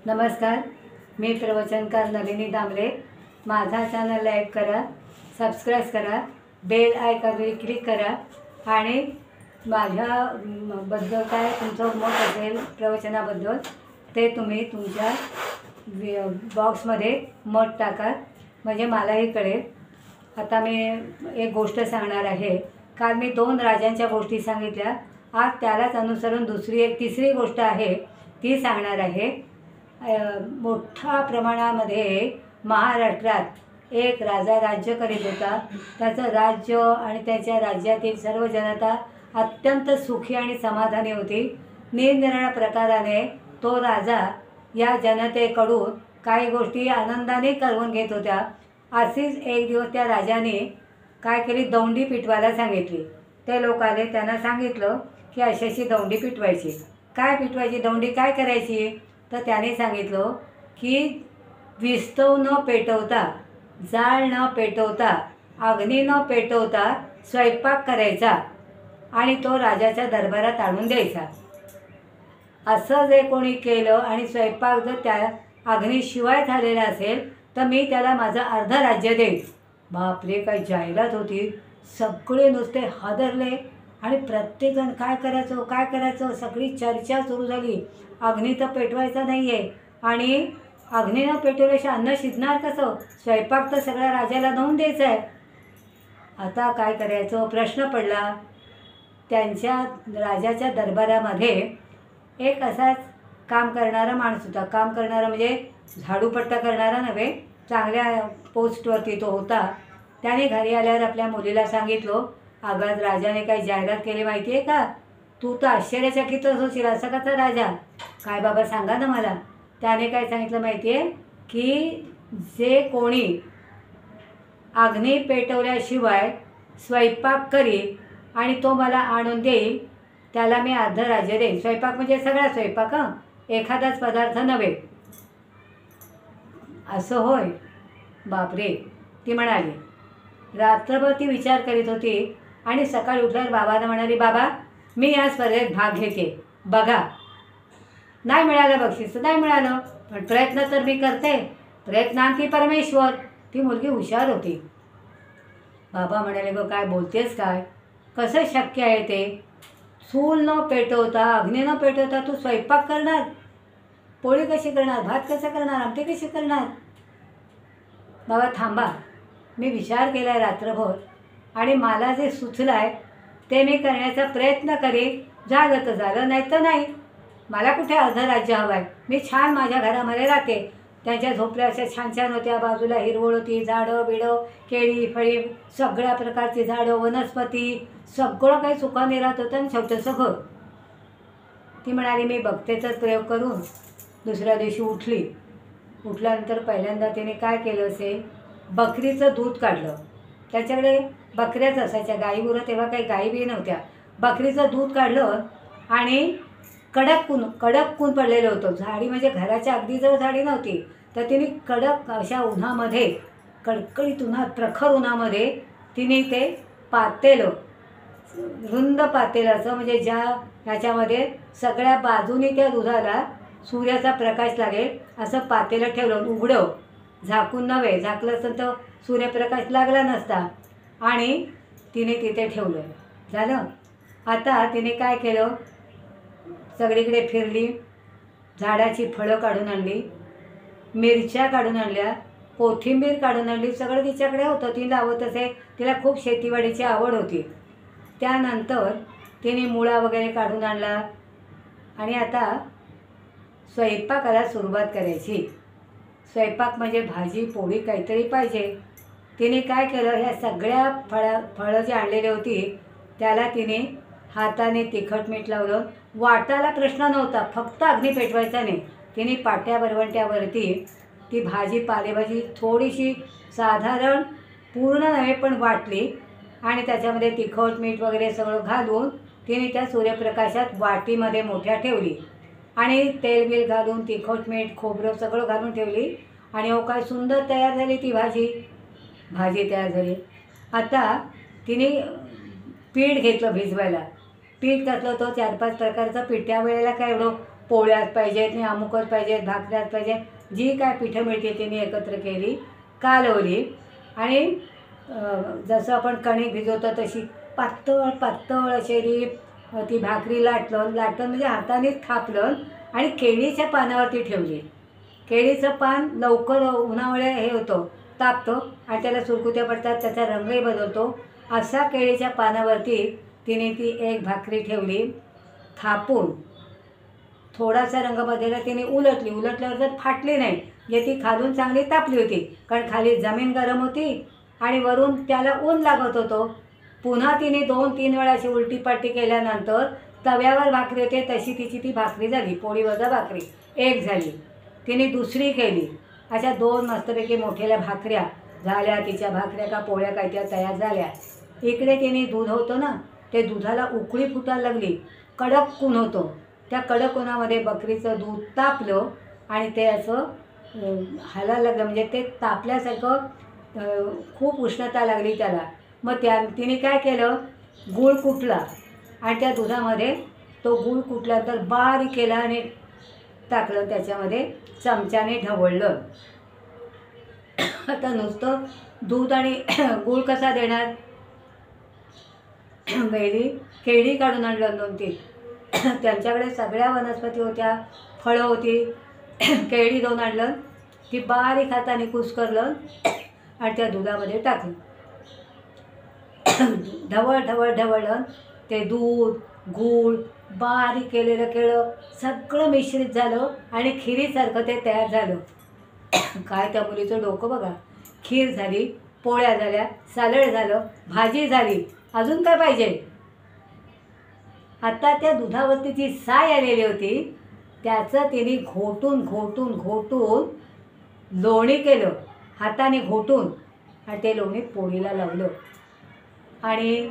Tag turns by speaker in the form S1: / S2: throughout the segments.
S1: नमस्कार, मी प्रवचनकार नलिनी दामले। माझा चॅनल लाईक करा, सबस्क्राईब करा, बेल आयकॉनवर क्लिक करा आणि माझ्याबद्दल काय तुमचं मत असेल प्रवचनाबद्दल ते तुम्ही तुमच्या बॉक्समध्ये मत टाका, म्हणजे मलाही कळेल। आता मी एक गोष्ट सांगणार आहे। काल मी 2 राजांच्या गोष्टी सांगितल्या, आज त्यालाच अनुसरून तिसरी गोष्ट आहे ती सांगणार आहे। मोठ्या प्रमाणामध्ये महाराष्ट्रात एक राजा राज्य करीत होता। त्याचं राज्य आणि त्याच्या राज्यातील सर्व जनता अत्यंत सुखी आणि समाधानी होती। निरनिराळ्या प्रकाराने तो राजा या जनतेकडून काही गोष्टी आनंदाने करून घेत होता। अशीच एक दिवस त्या राजाने काय केली, दौंडी पिटवायला सांगितली। ते लोक आले, त्यांना सांगितलं की अशी दौंडी पिटवायची। काय पिटवायची दौंडी, काय करायची? तर त्याने सांगितलं की विस्तव न पेटवता, जाळ न पेटवता, अग्नी न पेटवता स्वयंपाक करायचा आणि तो राजाच्या दरबारात आणून द्यायचा। असं जे कोणी केलं आणि स्वयंपाक जर त्या अग्नीशिवाय झालेला असेल तर मी त्याला माझं अर्ध राज्य देईन। बापरे, काय जाहिरात होती! सगळे नुसते हादरले आणि प्रत्येकजण काय करायचं सगळी चर्चा सुरू झाली। अग्नी तर पेटवायचा नाही आहे आणि अग्नी न पेटवल्याशिवाय अन्न शिजणार कसं? स्वयंपाक तर सगळ्या राजाला देऊन द्यायचा आहे। आता काय करायचं प्रश्न पडला। त्यांच्या राजाच्या दरबारामध्ये एक असाच काम करणारा माणूस होता। काम करणारा म्हणजे झाडूपट्टा करणारा नव्हे, चांगल्या पोस्टवरती तो होता। त्याने घरी आल्यावर आपल्या मुलीला सांगितलं, अगं राजाने काही जाहिरात केली माहिती आहे का? तू तर आश्चर्यचकितच होशील, असा कसा राजा? काय बाबा सांगा ना मला। त्याने काय सांगितलं माहिती आहे की जे कोणी अग्नी पेटवल्याशिवाय स्वयंपाक करील आणि तो मला आणून देईल त्याला मी अर्ध राज्य देईन। स्वयंपाक म्हणजे सगळा स्वयंपाक, एखादाच पदार्थ नव्हे। असं होय? बापरे, ती म्हणाली। रात्रभर ती विचार करीत होती आणि सकाळी उठल्यावर बाबांना म्हणाली, बाबा मी या स्पर्धेत भाग घेते, बघा नाही मिळालं बक्षीस नाही मिळालं, पण प्रयत्न तर मी करते, प्रयत्नांती परमेश्वर। ती मुलगी हुशार होती। बाबा म्हणाले, गं काय बोलतेस काय? कसं शक्य आहे ते? चूल न पेटवता, अग्नी न पेटवता तू स्वयंपाक करणार? पोळी कशी करणार, भात कसं करणार, आमटी कशी करणार? बाबा थांबा, मी विचार केला आहे रात्रभर आणि मला जे सुचलं आहे ते मी करण्याचा प्रयत्न करेन। झालं तर झालं, नाही तर नाही। मला कुठे अर्ध राज्य हवं आहे? मी छान माझ्या घरामध्ये राहते। त्यांच्या झोपड्या अशा छान छान होत्या, बाजूला हिरवळ होती, झाडं बिडं, केळी फळी, सगळ्या प्रकारची झाडं, वनस्पती, सगळं काही सुखाने राहत होतं आणि छोटंसं घर। ती म्हणाली, मी बघते तर प्रयोग करून। दुसऱ्या दिवशी उठल्यानंतर पहिल्यांदा तिने काय केलं असेल, बकरीचं दूध काढलं। त्याच्याकडे बकऱ्याच असायच्या, गाईगुरं तेव्हा काही गाई बी नव्हत्या। बकरीचं दूध काढलं आणि कडक ऊन पडलेलं होतं। झाडी म्हणजे घराच्या अगदी जवळ झाडी नव्हती, तर तिने कडक अशा उन्हामध्ये, कडकडीत उन्हात, प्रखर उन्हामध्ये तिने ते पातेलं, रुंद पातेलाचं, म्हणजे ज्या ह्याच्यामध्ये सगळ्या बाजूनी त्या दुधाला सूर्याचा प्रकाश लागेल असं पातेलं ठेवलं, उघडं, झाकून नव्हे, झाकलं असतं तर सूर्यप्रकाश लागला नसता, आणि तिने तिथे ठेवलं। झालं। आता तिने काय केलं, सगळीकडे फिरली, झाडाची फळं काढून आणली, मिरच्या काढून आणल्या, कोथिंबीर काढून आणली, सगळं तिच्याकडे होतं। ती लावत असे, तिला खूप शेतीवाडीची आवड होती। त्यानंतर तिने मुळा वगैरे काढून आणला आणि आता स्वयंपाकाला सुरुवात करायची। स्वयंपाक म्हणजे भाजी पोळी काहीतरी पाहिजे। तिने काय केलं, ह्या सगळ्या फळं जी आणलेली होती त्याला तिने हाताने तिखट मीठ लावलं। वाटायला प्रश्न नव्हता, फक्त अग्नी पेटवायचा नाही। तिने पाट्या बरवंट्यावरती ती भाजी, पालेभाजी थोडीशी साधारण पूर्ण नव्हे पण वाटली आणि त्याच्यामध्ये तिखट मीठ वगैरे सगळं घालून तिने त्या सूर्यप्रकाशात वाटीमध्ये मोठ्या ठेवली आणि तेल बिल घालून तिखट मीठ खोबरं सगळं घालून ठेवली आणि हो काय सुंदर तयार झाली ती भाजी तयार झाली। आता तिने पीठ घेतलं भिजवायला। पीठ घातलं होतं 4-5 प्रकारचं पीठ। त्यावेळेला काय एवढं पोळ्यात पाहिजेत आणि अमुकच पाहिजेत, भाकऱ्यात पाहिजे, जी काय पिठं मिळते तिने एकत्र केली, कालवली आणि जसं आपण कणिक भिजवतो तशी पातळ पातळ अशी ती भाकरी लाटलं म्हणजे हातानेच थापलं आणि केळीच्या पानावरती ठेवली. केळीचं पान लवकर उन्हामुळे हे होतं, तापतं आणि त्याला सुरकुत्या पडतात, त्याचा रंगही बदलतो. असा केळीच्या पानावरती तिने ती एक भाकरी ठेवली, थापून थोडासा रंग बदलला. तिने उलटल्यावर जर फाटली नाही, म्हणजे ती खालून चांगली तापली होती, कारण खाली जमीन गरम होती आणि वरून त्याला ऊन लागत होतं. पुन्हा तिने 2-3 वेळा अशी उलटीपालटी केल्यानंतर तव्यावर भाकरी होते तशी तिची ती भाकरी झाली, पोळी वजा भाकरी एक झाली. तिने दुसरी केली, अशा 2 मस्तपैकी मोठ्याल्या भाकऱ्या झाल्या. तिच्या भाकऱ्या का पोळ्या काय त्या तयार झाल्या. इकडे तिने दूध होतं ना, ते दुधाला उकळी फुटायला लागली, कडक ऊन होतं. त्या कडक उन्हामध्ये बकरीचं दूध तापलं आणि ते असं हालायला लागलं, म्हणजे ते तापल्यासारखं खूप उष्णता लागली त्याला. मग तिने काय केलं, गूळ कुटला आणि त्या दुधामध्ये तो गूळ कुटल्यानंतर बारीक केला आणि टाकलं, त्याच्यामध्ये चमच्याने ढवळलं. आता नुसतं दूध आणि गूळ कसा देणार, केळी काढून आणलं 2-3, त्यांच्याकडे सगळ्या वनस्पती होत्या, फळं होती. केळी 2 आणलं, ती बारीक हाताने कुस्करलं आणि त्या दुधामध्ये टाकलं. ढवळलं ते दूध, गूळ, बारीक केलेलं केळं सगळं मिश्रित झालं आणि खिरीसारखं ते तयार झालं. काय त्या मुलीचं डोकं बघा, खीर झाली, पोळ्या झाल्या, सॅलड झालं, भाजी झाली, अजून काय पाहिजे. आता त्या दुधावरती जी साय आलेली होती त्याचं तिने घोटून लोणी केलं, हाताने घोटून, आणि ते लोणी पोळीला लावलं. आणि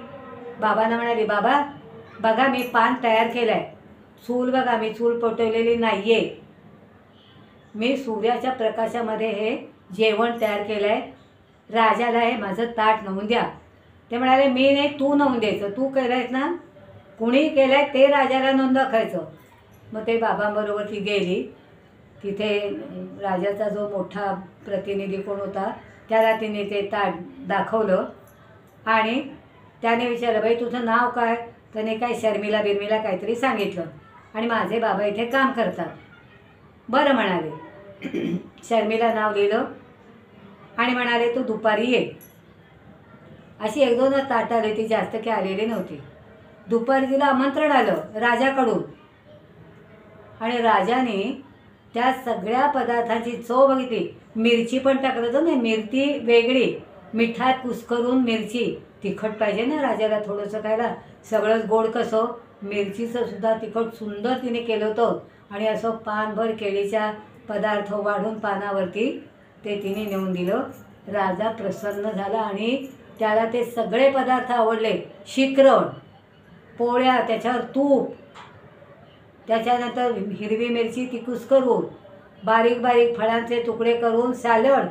S1: बाबांना म्हणाली, बाबा बघा मी पान तयार केलं आहे, चूल बघा मी चूल पेटवलेली नाही आहे, मी सूर्याच्या प्रकाशामध्ये हे जेवण तयार केलं आहे, राजाला हे माझं ताट नेऊन द्या. ते म्हणाले, मी नाही, तू नेऊन द्यायचं, तू केलं आहेस ना, कुणी केलं आहे ते राजाला नेऊन दाखवायचं. मग ते बाबांबरोबर ती गेली. तिथे राजाचा जो मोठा प्रतिनिधी कोण होता त्याला तिने ते ताट दाखवलं आणि त्याने विचारलं, बाई तुझं नाव काय. त्याने काय शर्मिला बिर्मिला काहीतरी सांगितलं आणि माझे बाबा इथे काम करतात. बरं म्हणाले. शर्मिला नाव लिहिलं आणि म्हणाले तू दुपारी ये. अशी 1-2 ताटं आली, ती जास्त काही आलेली नव्हती. दुपारी तिला आमंत्रण आलं राजाकडून आणि राजाने त्या सगळ्या पदार्थांची चव बघितली. मिरची पण टाकलं होतं ना, मिरची वेगळी, मिठात कुस्करून मिरची, तिखट पाहिजे ना राजाला थोडंसं खायला, सगळंच गोड कसं, मिरचीचं सुद्धा तिखट सुंदर तिने केलं होतं. आणि असं पानभर केळीच्या पदार्थ वाढून पानावरती ते तिने नेऊन दिलं. राजा प्रसन्न झाला आणि त्याला ते सगळे पदार्थ आवडले. शिकरण, पोळ्या, त्याच्यावर तूप, त्याच्यानंतर हिरवी मिरची ती कुस्करून, बारीक बारीक फळांचे तुकडे करून सॅलड.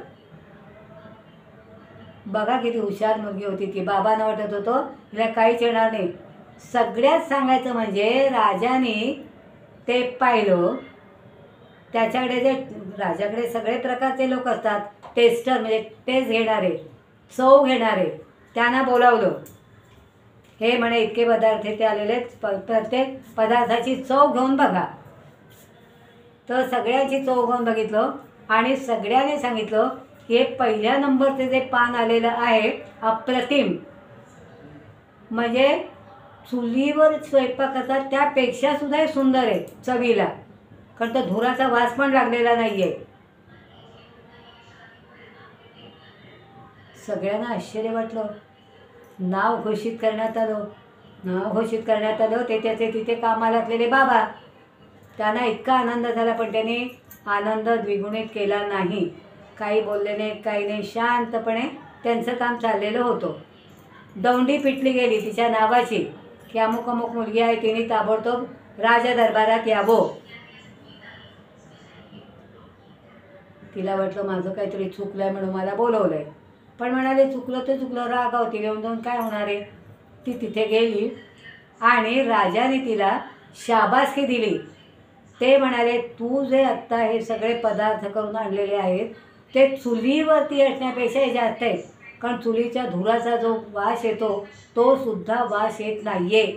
S1: बघा किती हुशार मुलगी होती ती. बाबांना वाटत होतं तिला काहीच येणार नाही. सगळ्यात सांगायचं म्हणजे राजाने ते पाहिलं, त्याच्याकडे जे राजाकडे सगळे प्रकारचे लोक असतात, टेस्टर म्हणजे टेस्ट घेणारे, चव घेणारे, त्यांना बोलावलं. हे म्हणे इतके पदार्थ ते आलेले, प्रत्येक पदार्थाची चव घेऊन बघा. तर सगळ्यांची चव घेऊन बघितलं आणि सगळ्यांनी सांगितलं की हे पहिल्या नंबरचे जे पान आलेलं आहे अप्रतिम, म्हणजे चुलीवर स्वयंपाक करतात त्यापेक्षा सुद्धा हे सुंदर आहे चवीला, कारण तो धुराचा वास पण लागलेला नाही आहे. सगळ्यांना आश्चर्य वाटलं. नाव घोषित करण्यात आलं ते त्याचे तिथे कामाला असलेले बाबा. त्यांना इतका आनंद झाला, पण त्याने आनंद द्विगुणित केला नाही. काही बोलले नाही, काही नाही, शांतपणे त्यांचं काम चाललेलं होतं. दौंडी पिटली गेली तिच्या नावाची की अमुक अमुक मुलगी आहे, तिने ताबडतोब राजा दरबारात यावं. तिला वाटलं माझं काहीतरी चुकलं आहे म्हणून मला बोलवलं आहे, पण म्हणाले चुकलं तर चुकलं, रागावती, येऊन जाऊन काय होणार आहे. ती तिथे गेली आणि राजाने तिला शाबासकी दिली. ते म्हणाले, तू जे आत्ता हे सगळे पदार्थ करून आणलेले आहेत ते चुलीवरती असण्यापेक्षा हे जास्त आहेत, कारण चुलीच्या धुराचा जो वास येतो तो सुद्धा वास येत नाही आहे.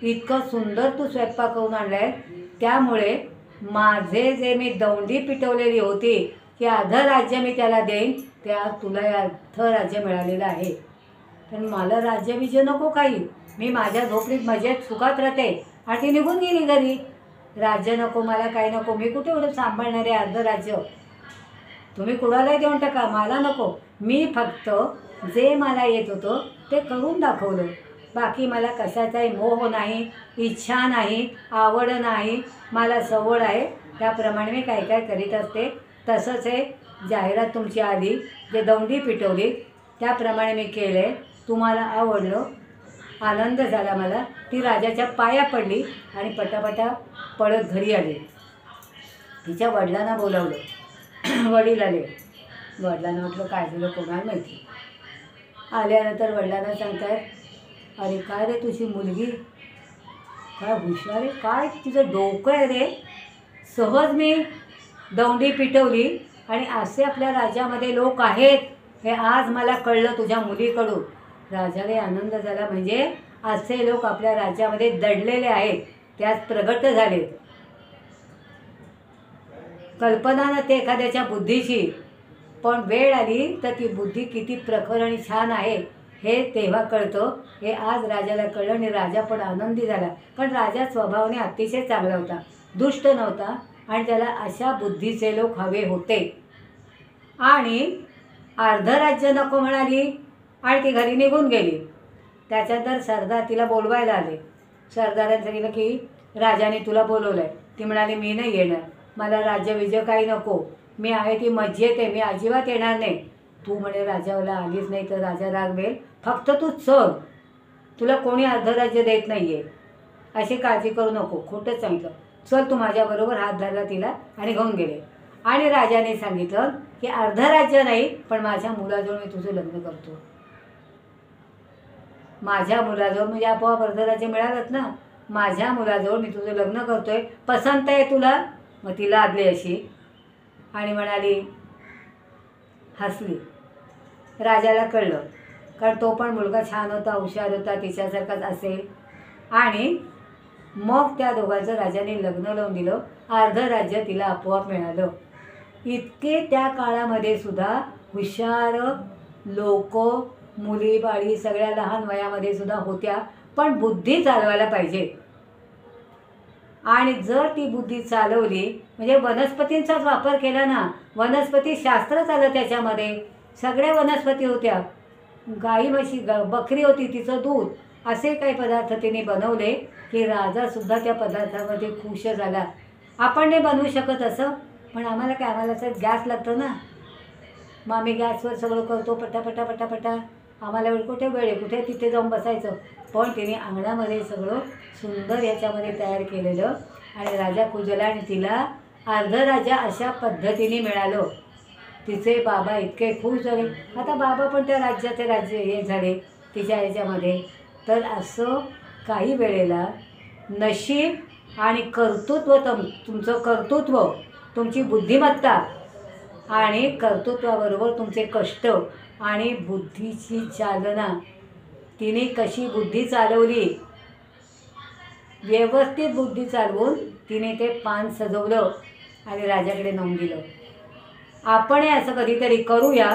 S1: इतकं सुंदर तू स्वयंपाक करून आणला आहे, त्यामुळे माझे जे मी दौंडी पिटवलेली होती की अर्धं राज्य मी त्याला देईन, त्या तुला अर्धं राज्य मिळालेलं आहे. पण मला राज्यविजय नको काही, मी माझ्या झोपडीत मजेत सुखात राहते. आणि ती निघून गेली घरी. राज्य नको मला, काय नको, मी कुठे एवढं सांभाळणारे अर्धं राज्य, तुम्ही कुणालाही देऊन टाका, मला नको. मी फक्त जे मला येत होतं ते करून दाखवलं. बाकी मला कशाचाही मोह नाही, इच्छा नाही, आवड नाही, मला सवड आहे. त्याप्रमाणे मी काय काय करीत असते. तसंच हे जाहिरात तुमची आली, जे दौंडी पिटवली त्याप्रमाणे मी केलं आहे. तुम्हाला आवडलं, आनंद झाला मला. ती राजाच्या पाया पडली आणि पटापटा पळत घरी आली. तिच्या वडिलांना बोलावलं. वडील आले. वडिलांना म्हटलं काय झालं कोणाला माहिती. आल्यानंतर वडिलांना सांगतात, अरे काय रे तुझी मुलगी काय हुशार आहे, काय तिचं डोकं आहे रे. सहज मी दौंडी पिटवली आणि असे आपल्या राज्यामध्ये लोक आहेत हे आज मला कळलं तुझ्या मुलीकडून. राजाला आनंद झाला, म्हणजे असे लोक आपल्या राज्यामध्ये दडलेले आहेत, त्यात प्रगट झाले. कल्पना नसते एखाद्याच्या बुद्धीची, पण वेळ आली तर ती बुद्धी किती प्रखर आणि छान आहे हे तेव्हा कळतं. हे आज राजाला कळलं आणि राजा पण आनंदी झाला. पण राजा स्वभावाने अतिशय चांगला होता, दुष्ट नव्हता आणि त्याला अशा बुद्धीचे लोक हवे होते. आणि अर्ध राज्य नको म्हणाली आणि ती घरी निघून गेली. त्याच्यानंतर सरदार तिला बोलवायला आले. सरदाराने सांगितलं की राजाने तुला बोलवलं आहे. ती म्हणाली मी नाही येणार, मला राज्यविजय काही नको, मी आहे ती मज्जेत आहे, मी अजिबात येणार नाही. तू म्हणे राजाला आलीच नाही तर राजा रागवेल, फक्त तू चल, तुला कोणी अर्ध राज्य देत नाही आहे, अशी काळजी करू नको. खोटंच सांगितलं. चल तू माझ्याबरोबर. हात धरला तिला आणि घेऊन गेले. आणि राजाने सांगितलं की अर्ध राज्य नाही, पण माझ्या मुलाजवळ मी तुझं लग्न करतो. माझ्या मुलाजवळ म्हणजे आपोआप अर्ध राज्य मिळालंच ना. माझ्या मुलाजवळ मी तुझं लग्न करतोय, पसंत आहे तुला. मग ती लादली अशी आणि म्हणाली, हसली. राजाला कळलं, कारण तो पण मुलगा छान होता, हुशार होता, तिच्यासारखाच असेल. आणि मग त्या दोघांचं राजाने लग्न लावून दिलं. अर्ध राज्य तिला आपोआप मिळालं. इतके त्या काळामध्ये सुद्धा हुशार लोक, मुली बाळी सगळ्या लहान वयामध्ये सुद्धा होत्या, पण बुद्धी चालवायला पाहिजे. आणि जर ती बुद्धी चालवली म्हणजे वनस्पतींचाच वापर केला ना, वनस्पती शास्त्र चाललं त्याच्यामध्ये. सगळ्या वनस्पती होत्या, गाई म्हशी बकरी होती, तिचं दूध, असे काही पदार्थ तिने बनवले की राजासुद्धा त्या पदार्थामध्ये खुश झाला. आपण नाही बनवू शकत असं, पण आम्हाला काय, आम्हाला असं गॅस लागतं ना, मग आम्ही गॅसवर सगळं करतो पटापटा पटापटा. आम्हाला कुठे वेळ आहे, कुठे तिथे जाऊन बसायचं. पण तिने अंगणामध्ये सगळं सुंदर याच्यामध्ये तयार केलेलं आणि राजा खुजला आणि तिला अर्ध राज्य अशा पद्धतीने मिळालं. तिचे बाबा इतके खुश झाले. आता बाबा पण त्या राज्याचे राज्य हे झाले तिच्या याच्यामध्ये. तर असं काही वेळेला नशीब आणि कर्तृत्व, तुमचं कर्तृत्व, तुमची बुद्धिमत्ता आणि कर्तृत्वाबरोबर तुमचे कष्ट आणि बुद्धीची चालना, तिने कशी बुद्धी चालवली, व्यवस्थित बुद्धी चालवून तिने ते पान सजवलं आणि राजाकडे नेऊन दिलं. आपणही असं कधीतरी करूया.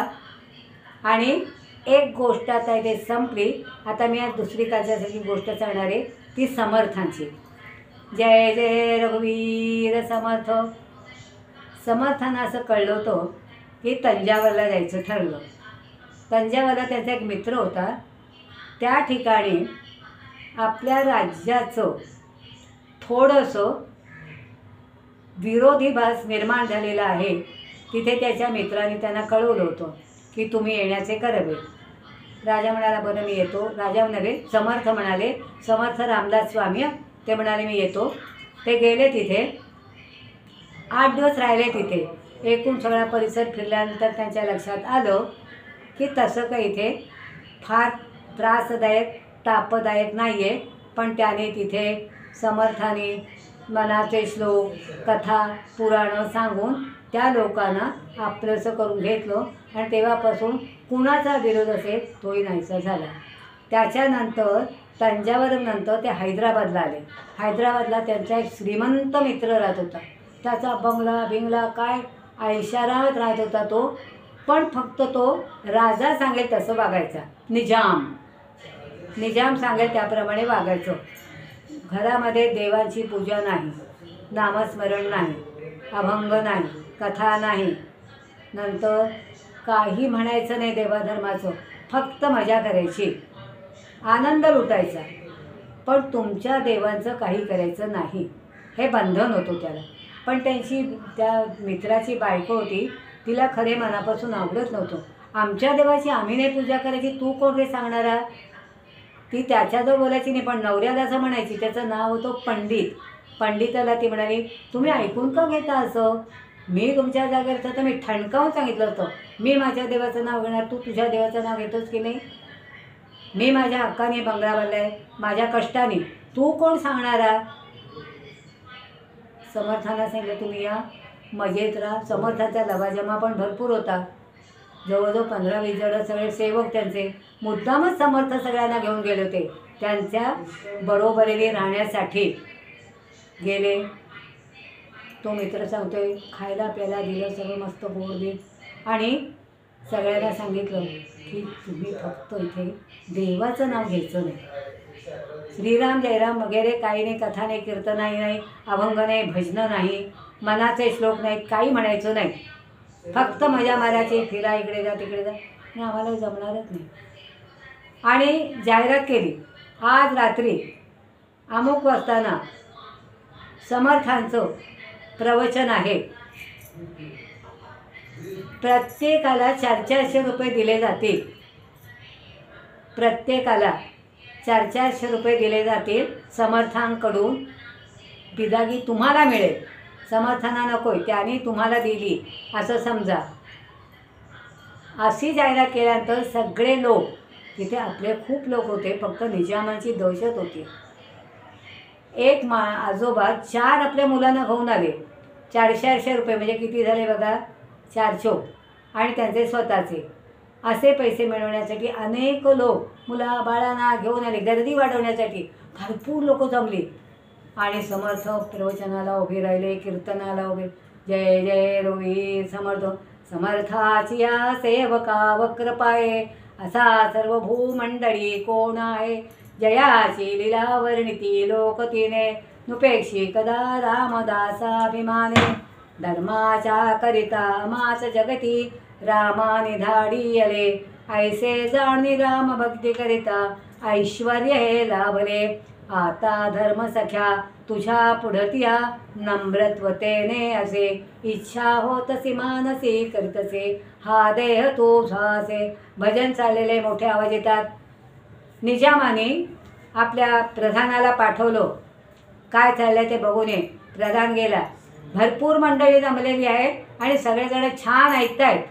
S1: आणि एक गोष्ट आता इथे संपली. आता मी आज दुसरी काळजासाठी गोष्ट सांगणार आहे, ती समर्थांची. जय जय रघुवीर समर्थ. समर्थांना असं कळलं होतं की तंजावरला जायचं ठरलं. तंजावरला त्यांचा एक मित्र होता. त्या ठिकाणी आपल्या राज्याचं थोडंसं विरोधीभास निर्माण झालेला आहे. तिथे त्याच्या मित्राने त्यांना कळवलं होतं की तुम्ही येण्याचे करावे. राजा म्हणाला बरं मी येतो. राजा म्हणाले, समर्थ म्हणाले, समर्थ रामदास स्वामी, ते म्हणाले मी येतो. ते गेले तिथे. 8 दिवस राहिले तिथे. एकूण सगळा परिसर फिरल्यानंतर त्यांच्या लक्षात आलं की तसं काही इथे फार त्रासदायक तापदायक नाही आहे. पण त्याने तिथे समर्थाने मनाचे श्लोक, कथा, पुराणं सांगून त्या लोकांना आपलंसं करून घेतलं आणि तेव्हापासून कुणाचा विरोध असेल तोही नाहीसा झाला. त्याच्यानंतर तंजावरनंतर ते हैदराबादला आले. हैदराबादला त्यांचा एक श्रीमंत मित्र राहत होता. त्याचा बंगला बिंगला काय ऐशारात राहत होता तो, पण फक्त तो राजा सांगेल तसं वागायचा. निजाम सांगेल त्याप्रमाणे वागायचं. घरामध्ये देवांची पूजा नाही, नामस्मरण नाही, अभंग नाही, कथा नाही, नंतर काही म्हणायचं नाही देवाधर्माचं, फक्त मजा करायची, आनंद लुटायचा. पण तुमच्या देवांचं काही करायचं नाही हे बंधन होतं त्याला. पण त्या मित्राची बायको होती, तिला खरे मनापासून आवडत नव्हतं. आमच्या देवाची आम्ही नाही पूजा करायची, तू कोण रे सांगणारा? ती त्याच्याजवळ बोलायची नाही, पण नवऱ्याला असं म्हणायची. त्याचं नाव होतं पंडित. पंडिताला ती म्हणाली, तुम्ही ऐकून का घेता असं? मी तुमच्या जागेवर होतं तर मी ठणकावून सांगितलं होतं, मी माझ्या देवाचं नाव घेणार, तू तुझ्या देवाचं नाव घेतोस की नाही? मी माझ्या हक्काने बंगला बांधलाय, माझ्या कष्टाने, तू कोण सांगणारा? समर्थांना सांगितलं, तुम्ही या, मजेत राहा. समर्थांचा लवाजमा पण भरपूर होता. जवळजवळ 15-20 जण सगळे सेवक त्यांचे. मुद्दामच समर्थ सगळ्यांना घेऊन गेले होते. त्यांच्या बरोबरीने राहण्यासाठी गेले. तो मित्र सांगतोय, खायला प्यायला दिलं, सगळं मस्त गोड बीड, आणि सगळ्यांना सांगितलं की तुम्ही फक्त इथे देवाचं नाव घ्यायचं नाही. श्रीराम जयराम वगैरे काही नाही, कथा नाही, कीर्तनाही नाही, अभंग नाही, भजनं नाही, मनाचे श्लोक नाहीत, काही म्हणायचं नाही, फक्त मजा मारायची, फिरा इकडे जा तिकडे जा. आणि आम्हाला जमणारच नाही. आणि जाहिरात केली, आज रात्री अमुक वाजताना समर्थांचं प्रवचन आहे, प्रत्येकाला 400-400 रुपये दिले जातील, प्रत्येकाला 400-400 रुपये दिले जातील समर्थांकडून. बिदागी तुम्हाला मिळेल, समर्थांना नकोय, त्याने तुम्हाला दिली असं समजा. अशी जाहिरात केल्यानंतर सगळे लोक, तिथे आपले खूप लोक होते, फक्त निजामांची दहशत होती. एक आजोबा 4 आपल्या मुलांना घेऊन आले. 400-400 रुपये म्हणजे किती झाले बघा, 400, आणि त्यांचे स्वतःचे. असे पैसे मिळवण्यासाठी अनेक लोक मुला बाळांना घेऊन आले. गर्दी वाढवण्यासाठी भरपूर लोक जमली आणि समर्थ प्रवचनाला उभे राहिले, कीर्तनाला उभे. जय जय रवी समर्थ, समर्थाची या सेवका वक्र पाये, असा सर्व भूमंडळी कोण आहे, जयाची लीला वर्णिती लोकतीने, नुपेक्षी कदा रामदासाभिमाने, धर्माच्या करिता मास जगती रामाने धाडी आले, ऐसे जाणी राम भक्ती करिता ऐश्वर्य हे लाभले. आता धर्म सख्या तुझ्या पुढतिया, नम्रत्वतेने असे इच्छा होतसी मानसी करीतसे, हा देह तुझासे. भजन चाललेले मोठे आवाज येतात. निजामाने आपल्या प्रधानाला पाठवलं, काय चाललंय ते बघून ये. प्रधान गेला. भरपूर मंडळी जमलेली आहेत आणि सगळेजण छान ऐकतायत,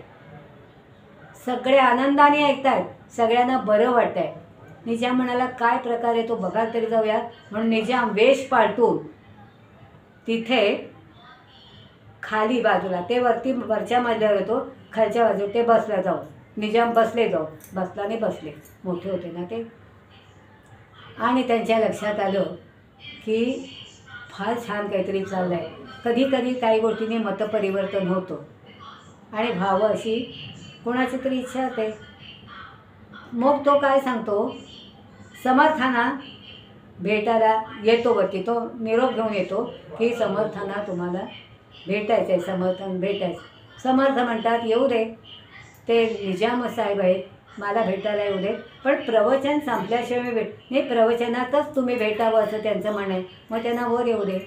S1: सगळे आनंदाने ऐकतायत, सगळ्यांना बरं वाटतंय. निजाम म्हणाला, काय प्रकार आहे तो बघा तरी जाऊया. म्हणून निजाम वेश पालटून तिथे खाली बाजूला, ते वरच्या मजल्यावर होतो, खालच्या बाजूला ते बसला जाऊन. निजाम बसले जाऊन, बसलाने बसले, मोठे होते ना ते. आणि त्यांच्या लक्षात आलं की फार छान काहीतरी चाललं आहे. कधी कधी काही गोष्टींनी मतपरिवर्तन होतं आणि भावं अशी कोणाची तरी इच्छा होते. मग तो काय सांगतो, समर्थांना भेटायला येतो वरती. तो निरोप घेऊन येतो की समर्थांना तुम्हाला भेटायचं आहे, समर्थांना भेटायचं. समर्थ म्हणतात, येऊ दे, ते निजाम साहेब आहेत, मला भेटायला येऊ दे, पण प्रवचन संपल्याशिवाय मी नाही, प्रवचनातच तुम्ही भेटावं असं त्यांचं म्हणणं आहे. मग त्यांना वर येऊ दे.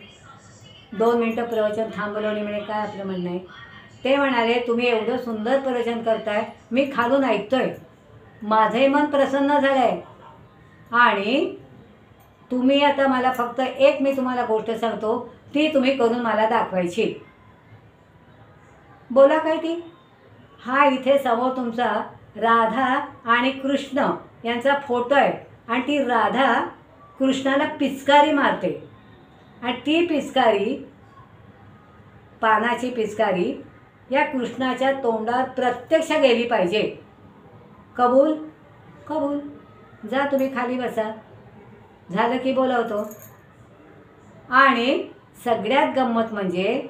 S1: 2 मिनटं प्रवचन थांबवलं आणि म्हणे, काय आपलं म्हणणं आहे? ते म्हणाले, तुम्ही एवढं सुंदर प्रवचन करताय, मी खालून ऐकतोय, माझंही मन प्रसन्न झालं आहे, आणि तुम्ही आता मला फक्त एक मी तुम्हाला गोष्ट सांगतो, ती तुम्ही करून मला दाखवायची. बोला काय ती? हा इथे समोर तुमचा राधा आणि कृष्ण यांचा फोटो आहे, आणि ती राधा कृष्णाला पिचकारी मारते. आणि ती पिचकारी, पानाची पिचकारी या कृष्णाच्या तोंडात प्रत्यक्ष गेली पाहिजे. कबूल? कबूल. जा तुम्ही खाली बसा. झालं की बोलवतो. आणि सगळ्यात गंमत म्हणजे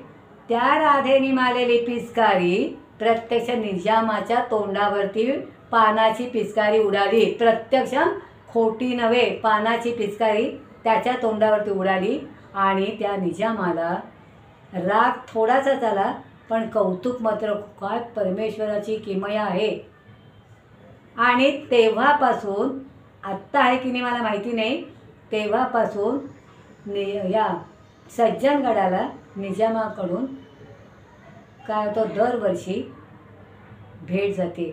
S1: त्या राधेने मारलेली पिचकारी प्रत्यक्ष निजामाच्या तोंडावरती पानाची पिचकारी उडाली. प्रत्यक्ष, खोटी नव्हे, पानाची पिचकारी त्याच्या तोंडावरती उडाली. आणि त्या निजामाला राग थोडासाच आला, पण कौतुक मात्र काय परमेश्वराची किमया आहे. आणि तेव्हापासून, आत्ता आहे की नाही मला माहिती नाही, तेव्हापासून या सज्जनगडाला निजामाकडून काय होतं, दरवर्षी भेट जाते.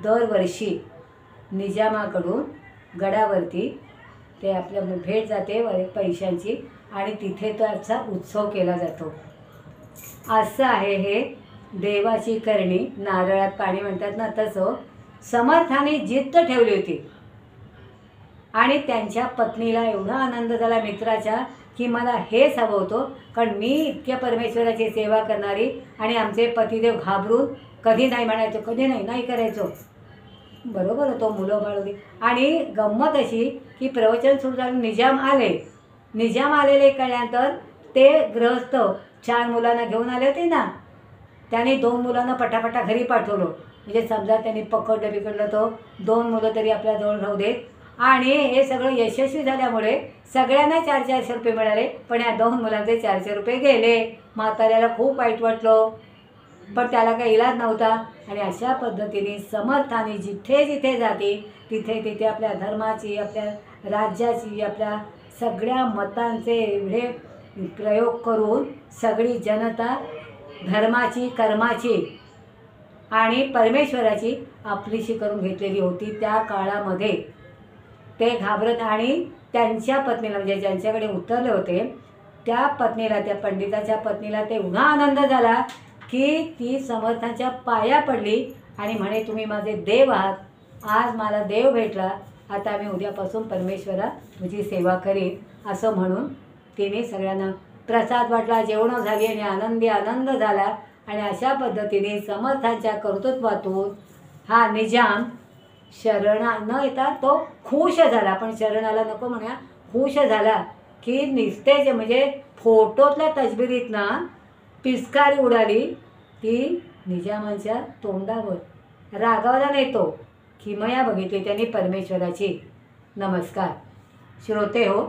S1: दरवर्षी निजामाकडून गडावरती ते आपल्या भेट जाते पैशांची आणि तिथे त्याचा उत्सव केला जातो. असं आहे हे देवाची करणी. नारळात पाणी म्हणतात ना, तसं समर्थाने जिद्द ठेवली होती. आणि त्यांच्या पत्नीला एवढा आनंद झाला मित्राच्या, की मला हेच हवं होतं, कारण मी इतक्या परमेश्वराची सेवा करणारी आणि आमचे पतिदेव घाबरून कधी नाही म्हणायचो, कधी नाही, नाही करायचो. बरोबर होतो, मुलं बाळ होती. आणि गंमत अशी की प्रवचन सुरू झालं, निजाम आले. निजाम आलेले कळल्यानंतर ते गृहस्थ 4 मुलांना घेऊन आले होते ना, त्याने 2 मुलांना पटापटा घरी पाठवलं. म्हणजे समजा त्यांनी पकडलं बिकडलं तो 2 मुलं तरी आपल्याजवळ राहू देत. आणि हे सगळं यशस्वी झाल्यामुळे सगळ्यांना 400-400 रुपये मिळाले, पण या 2 मुलांचे 400 रुपये गेले. म्हाताऱ्याला खूप वाईट वाटलं, पण त्याला काही इलाज नव्हता. आणि अशा पद्धतीने समर्थाने जिथे जिथे जाते तिथे तिथे आपल्या धर्माची, आपल्या राज्याची, आपल्या सगळ्या मतांचे एवढे प्रयोग करून सगळी जनता धर्माची, कर्माची आणि परमेश्वराची आपलीशी करून घेतलेली होती. त्या काळामध्ये ते घाबरत, आणि त्यांच्या पत्नीला, म्हणजे ज्यांच्याकडे उतरले होते त्या पत्नीला, त्या पंडिताच्या पत्नीला ते एवढा आनंद झाला की ती समर्थांच्या पाया पडली आणि म्हणे, तुम्ही माझे देव आहात, आज मला देव भेटला, आता मी उद्यापासून परमेश्वरा तुझी सेवा करीन. असं म्हणून तिने सगळ्यांना प्रसाद वाटला, जेवणं झाली आणि आनंदी आनंद झाला. आणि अशा पद्धतीने समर्थांच्या कर्तृत्वातून हा निजाम शरणा न येता तो खुश झाला. पण शरणाला नको म्हणूया, खुश झाला की निस्तेज, म्हणजे फोटोतल्या तसबिरीतनं पिचकारी उडाली ती निजामांच्या तोंडावर. रागावला नाही तो, किमया बघितली त्यांनी परमेश्वराची. नमस्कार श्रोते हो,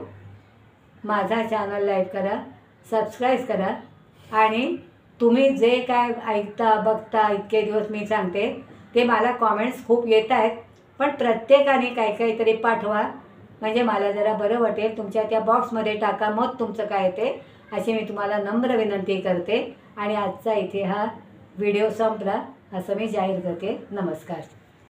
S1: माझा चॅनल लाईक करा, सबस्क्राईब करा. आणि तुम्ही जे काय ऐकता बघता इतके दिवस मी सांगते ते मला कॉमेंट्स खूप येत आहेत, पण प्रत्येकाने काहीतरी पाठवा, म्हणजे मला जरा बरं वाटेल. तुमच्या त्या बॉक्समध्ये टाका मत तुमचं काय ते, अशी मी तुम्हाला नम्र विनंती करते. आणि आजचा इथे हा व्हिडिओ संपला असं मी जाहीर करते. नमस्कार.